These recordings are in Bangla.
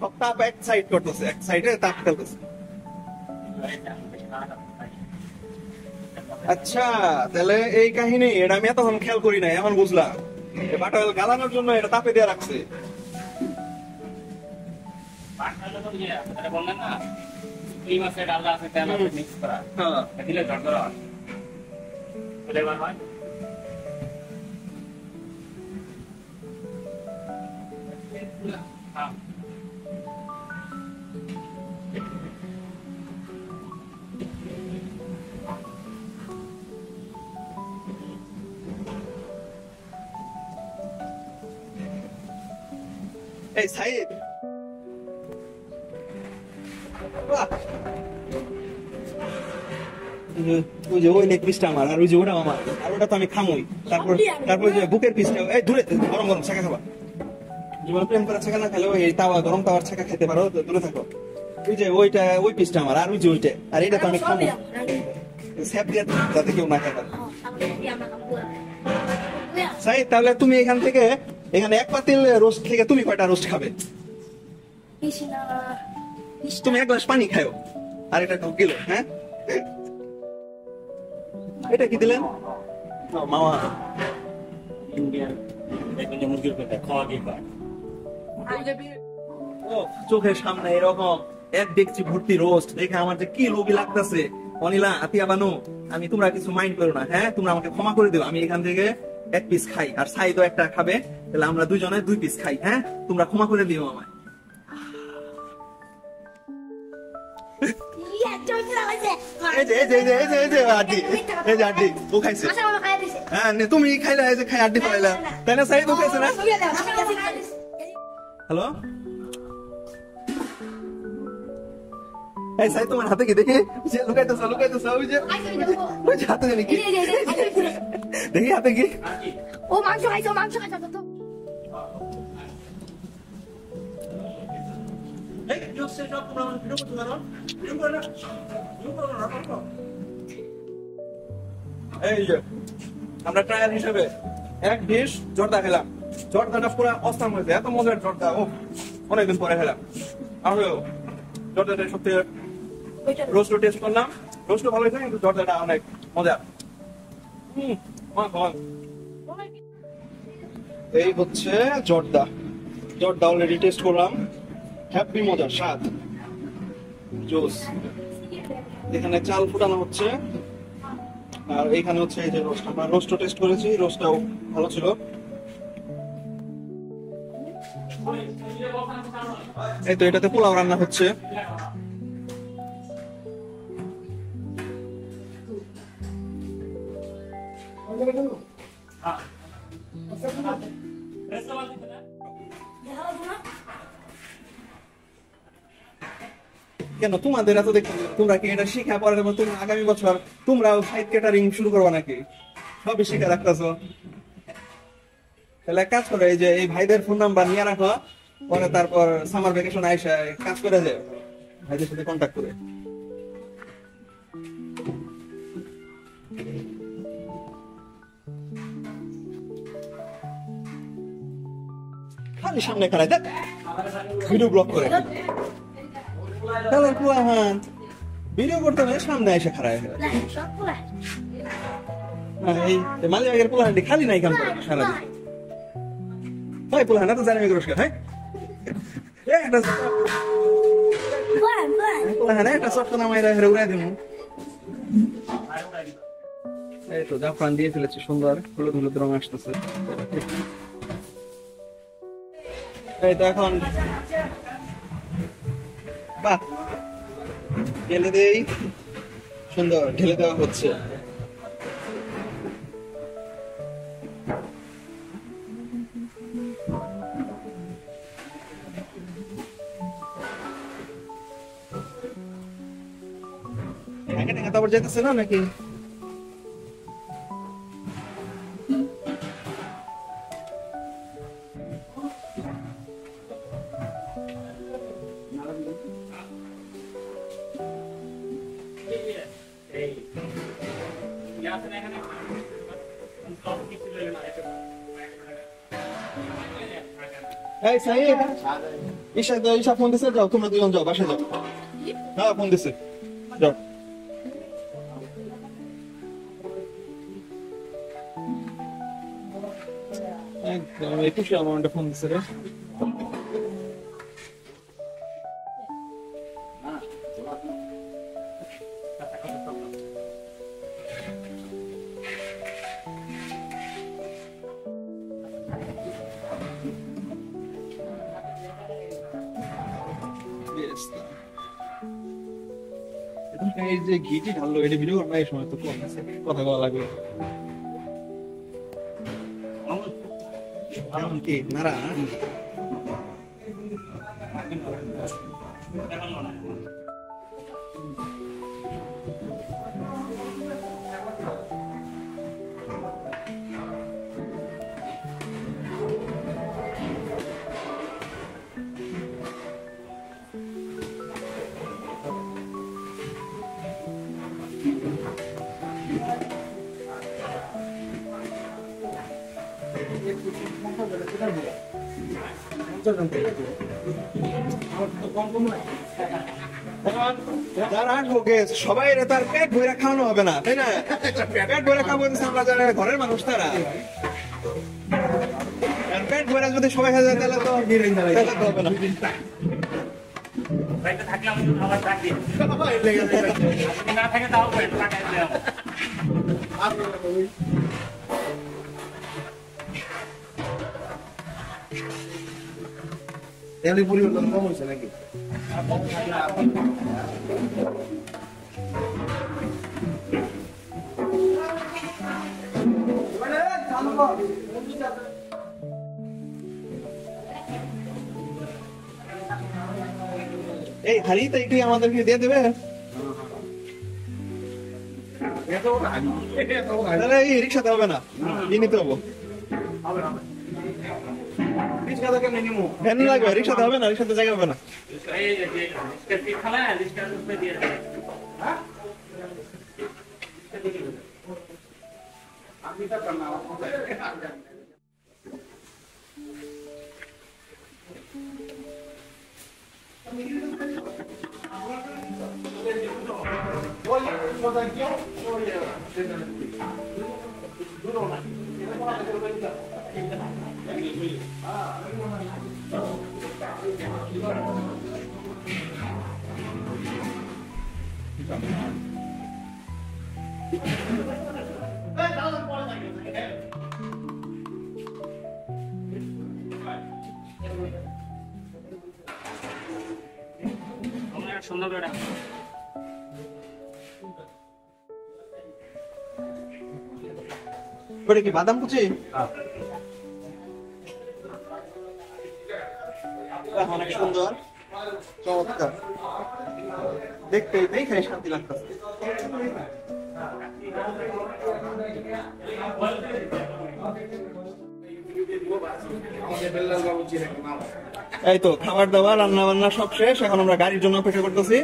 সব তাপ এক সাইড করতেছে, এক সাইডে তাপ ফেলতেছে। আচ্ছা তাহলে এই কাহিনী, এটা আমি এতক্ষণ খেয়াল করি নাই, এখন বুঝলাম বাটাল গালানোর জন্য এটা তাপে দিয়ে রাখছে। এই সাইদ, ওই যে ওই নেক পিসটা আমার, আর ওই যে ওটা আমার, আর ওটা তো আমি খামই। তারপর তারপর যে বুকের পিসটা, এই দূরে গরম গরম ছাকা খাবা, জীবন প্রেম করার ছাকা না খেলেও এই তাওয়া গরম তাওয়ার ছাকা খেতে পারো, দূরে থাকো। ওই যে ওইটা, ওই পিসটা আমার, আর ওই যে ওইটা, আর এটা তো আমি খামই। স্যাপ দিয়ে যাতে কেউ না খেতে পারে। সাইদ তাহলে তুমি এখান থেকে, এখানে এক পাতিল রোস্ট থেকে তুমি কয়টা রোস্ট খাবে? তুমি এক গ্লাস পানি খাও, আর এটা ঢুকিল। হ্যাঁ এটা কি দিলেন মামা? চোখের সামনে এরকম এক ডেকচি ভর্তি রোস্ট দেখে আমার যে কি লোভী লাগতেছে। অনিলা, আতিয়া বানু, আমি তোমরা কিছু মাইন্ড করো না, হ্যাঁ তোমরা আমাকে ক্ষমা করে দিও। আমি এখান থেকে এক পিস খাই, আর সাইদও একটা খাবে, তাহলে আমরা দুজনে 2 পিস খাই। হ্যাঁ তোমরা ক্ষমা করে দিও আমায়। তুমি খাইলা, এই যে খাই আড্ডি ফেলাইলা, তাই না? সাইদ খাইছে না? হ্যালো, এই সাইদ তোমার হাতে কি দেখি? লুকাইতেছ লুকাইতেছ, ওই যে হাতে জানি কি দেখি, হাতে কি? ও মাংস খাইছো, মাংস খাইছো তো। এই যে আমরা ট্রায়াল হিসেবে এক ডিশ জর্দা খেলাম। জর্দাটা পুরো অসাম হয়েছে, এত মজার জর্দা, ও অনেকদিন পরে খেলাম। আর জর্দাটা সত্যি, রোস্টও টেস্ট করলাম, রোস্টও ভালো হয়েছে, কিন্তু জর্দাটা অনেক মজার। এই হচ্ছে জর্দা, জর্দা অলরেডি টেস্ট করলাম, হ্যাপি মজার স্বাদ, জোস। এখানে চাল ফুটানো হচ্ছে, আর এইখানে হচ্ছে এই যে রোস্ট, আমরা রোস্টও টেস্ট করেছি, রোস্টটাও ভালো ছিল। এই তো এটাতে পোলাও রান্না হচ্ছে। কেন তোমাদের এত দেখতে, তোমরা কি এটা শিখা পরে তুমি আগামী বছর তোমরাও সাইড ক্যাটারিং শুরু করবা নাকি? সবই শিখা রাখতেছো। তাহলে কাজ করে, এই যে এই ভাইদের ফোন নাম্বার নিয়ে রাখো, পরে তারপর সামার ভ্যাকেশন আইসা কাজ করে যায়, ভাইদের সাথে কন্ট্যাক্ট করে। খালি সামনে খারাই দেখ, ভিডিও ব্লগ করে। ভিডিও করতে হবে, সামনে এসে খারাই। এই মালিবাগের পোলাহান্ডি খালি নাই কাম করে সারাদিন। ভাই পোলাহান্ডা তো জানি রোজগার, হ্যাঁ একটা সফট নামাই উড়াই দিব। এই তো জাফরান দিয়ে ফেলেছি, সুন্দর হলুদ হলুদ রং আসতেছে। এই তো এখন বাহ, ঢেলে দেই, সুন্দর ঢেলে দেওয়া হচ্ছে। তারপর যেতেছে না নাকি? এই সাইদ, ঈশা ফোন দিছে, যাও তোমরা দুজন যাও, বাসায় যাও। হ্যাঁ ফোন দিছে, যাও। একদম 21 মোমেন্টে ফোন দিছে রে। এই যে ঘিটি ঢাললো, এটা ভিডিও করবো এই সময় তো কম আছে, কথা বলা লাগবে। কেমন কি নারা? যারা আসবো গেস্ট, সবাই তার পেট ভরে খাওয়ানো হবে না, তাই না? পেট ভরে খাবো আমরা যারা ঘরের মানুষ, তারা পেট ভরে যদি সবাই খাওয়া যায় তাহলে তো হবে না। এমনি পরিবর্তন কম হয়েছে নাকি? এই হাড়িটা একটু আমাদেরকে দিয়ে দেবে, তাহলে এই রিক্সাতে হবে না, নিতে হবো। ভ্যান লাগবে, রিক্সাতে হবে না, রিক্সাতে জায়গা হবে না। ওটা কি বাদাম কুচি? অনেক সুন্দর, চমৎকার, দেখতে দেখে শান্তি লাগতেছে। এই তো খাবার দাবার রান্না বান্না সব শেষ, এখন আমরা গাড়ির জন্য অপেক্ষা করতেছি।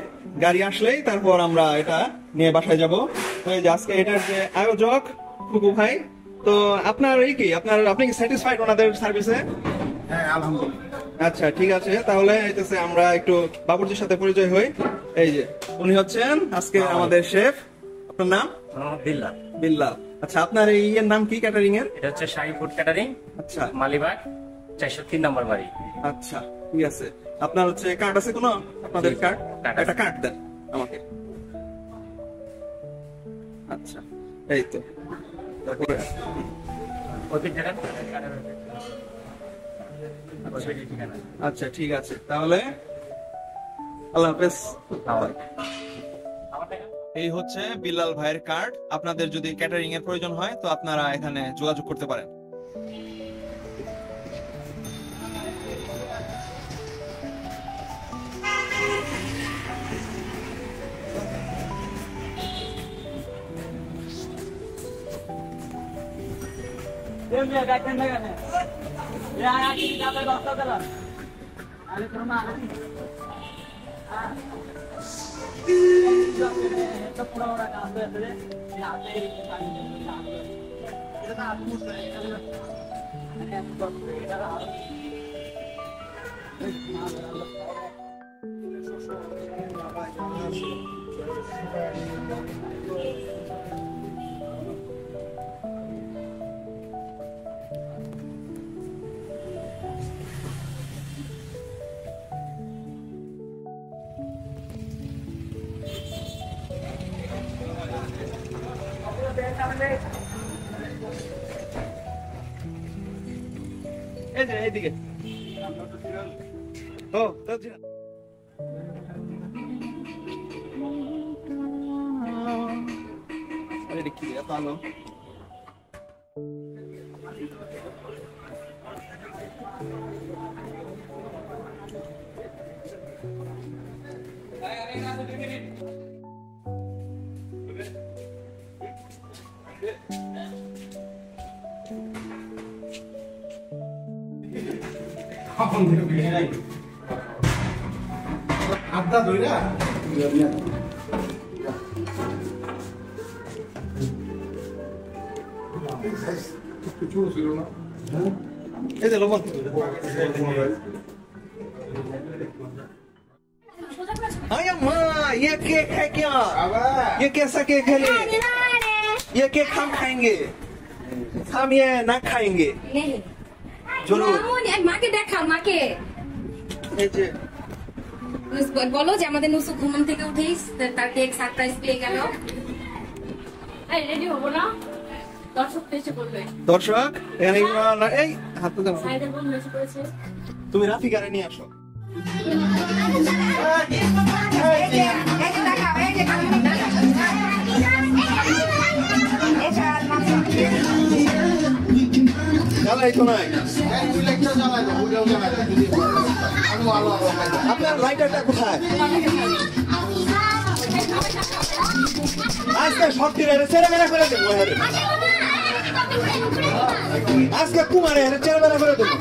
গাড়ি আসলেই তারপর আমরা এটা নিয়ে বাসায় যাব। তো এই যে আজকে এটার যে আয়োজক খুকু ভাই, তো আপনার এই কি আপনি কি স্যাটিসফাইড ওনাদের সার্ভিসে? হ্যাঁ আলহামদুলিল্লাহ। আচ্ছা ঠিক আছে, তাহলে এইটাছে আমরা একটু বাবুর্চির সাথে পরিচয় হই। এই যে উনি হচ্ছেন আজকে আমাদের শেফ। আপনার নাম? বিল্লাল। বিল্লাল। আচ্ছা আপনার এই এর নাম কি ক্যাটারিং এর? এটা হচ্ছে শাহী ফুড ক্যাটারিং। আচ্ছা মালিবাগ 403 নম্বর বাড়ি। আচ্ছা ঠিক আছে, আপনার হচ্ছে কার্ড আছে কোনো? আপনাদের কার্ড, একটা কার্ড দেন আমাকে। আচ্ছা এই তো, তারপরে আচ্ছা ঠিক আছে, তাহলে আল্লাহ হাফেজ। এই হচ্ছে বিল্লাল ভাইয়ের কার্ড। আপনাদের যদি ক্যাটারিং এর প্রয়োজন হয় তো আপনারা এখানে যোগাযোগ করতে পারেন। এইদিকে ও কি এত আলো আড্ডা ধইরা কিছু ছিল না এই যে লবণ अरे माँ ये केक है क्या ये कैसा केक है ये केक हम खाएंगे हम ये ना खाएंगे जरूर মাকে দেখাও মাকে এই যে বলো যে আমাদের নুসু ঘুম থেকে উঠেই তার কেক সারপ্রাইজ পেয়ে গেল এই রেডি হবো না দর্শক এসে বলবে দর্শক এখানে এই হাতে দাও সাইদের বন্ধু এসে পড়েছে তুমি রাফি গারে নিয়ে আসো জ্বালাই তো নাই আপনার লাইটারটা কোথায় আজকে সত্যি ছেড়ে মেলা করে দেবো আজকে কুমারে ছেড়ে মেলা করে দেবো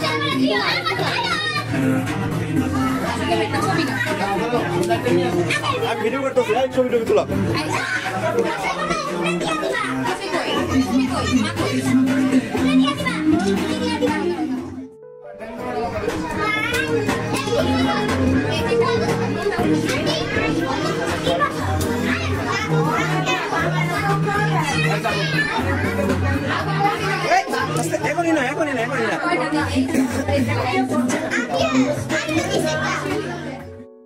আমি ভিডিও করতেছি ছবি টবি তোলা এখনই না এখনই না এখনই না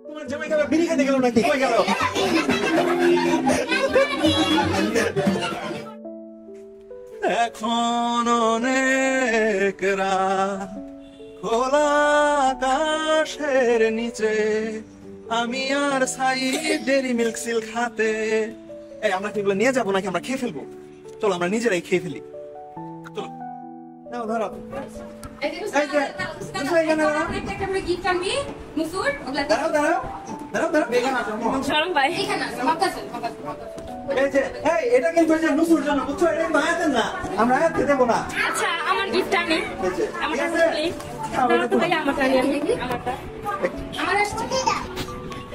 তোমার জামাই খাবে বিড়ি খেতে গেল নাকি কই গেল এখন অনেক রাত খোলা আকাশের নিচে আমি আর সাইড ডেরি মিল্ক সিল খাতে এই আমরা কি এগুলো নিয়ে যাবো নাকি আমরা খেয়ে ফেলবো চলো আমরা নিজেরাই খেয়ে ফেলি চলো নাও ধরো দাঁড়াও দাঁড়াও দাঁড়াও দাঁড়াও শরম ভাই এই যে এই এটা কিন্তু এই যে নুসুর জন্য বুঝছো এটা কিন্তু আয়াতের না আমরা আয়াত খেতে দেবো না আচ্ছা আমার গিফট আমি এই যে আমারটা ঠিক আছে? প্লিজ খাও, এটা তোমার। আমারটা আমারটা আমার আসছে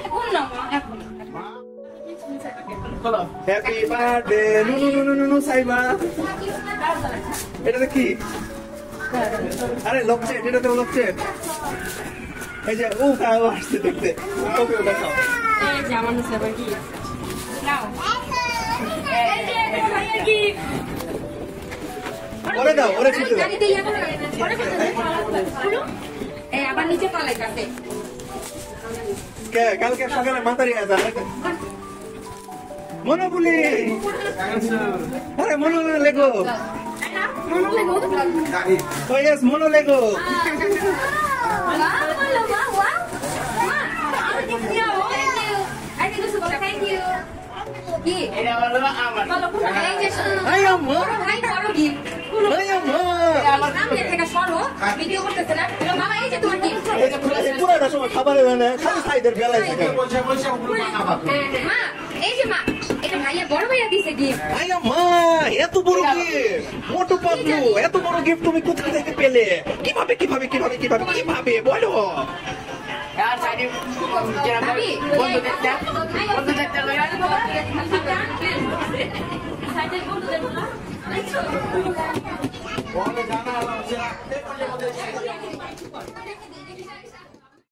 এখন না এখন হ্যাপি বার্থডে নুনু সাইবা এটা কি আরে লকচেট এটা তো লকচেট এই যে ও খাও আসছে দেখতে ওকে ওটা খাও এই যে আমার নিচে আবার কি নাও এই যে ভাইয়া কি ওরে দাও ওরে ছিটে দাও গাড়িতে ইয়া করে পরে করতে এই আবার নিচে পালাই কাছে কে কালকে সকালে মাতারি আছে মনোপুলি আরে মনো লেগো মনে লাগে ও তো ও ইয়েস মনো লেগো আই আম্মা আই আম্মা এই যে পুরাটা সময় খাবারে মানে খালি সাইদের বেলায় থাকে আই আম্মা এত বড় গিফট মোটু পাতলু এত বড় গিফট তুমি কোথা থেকে পেলে কিভাবে কিভাবে কিভাবে কিভাবে কিভাবে বলো বন্ধুদের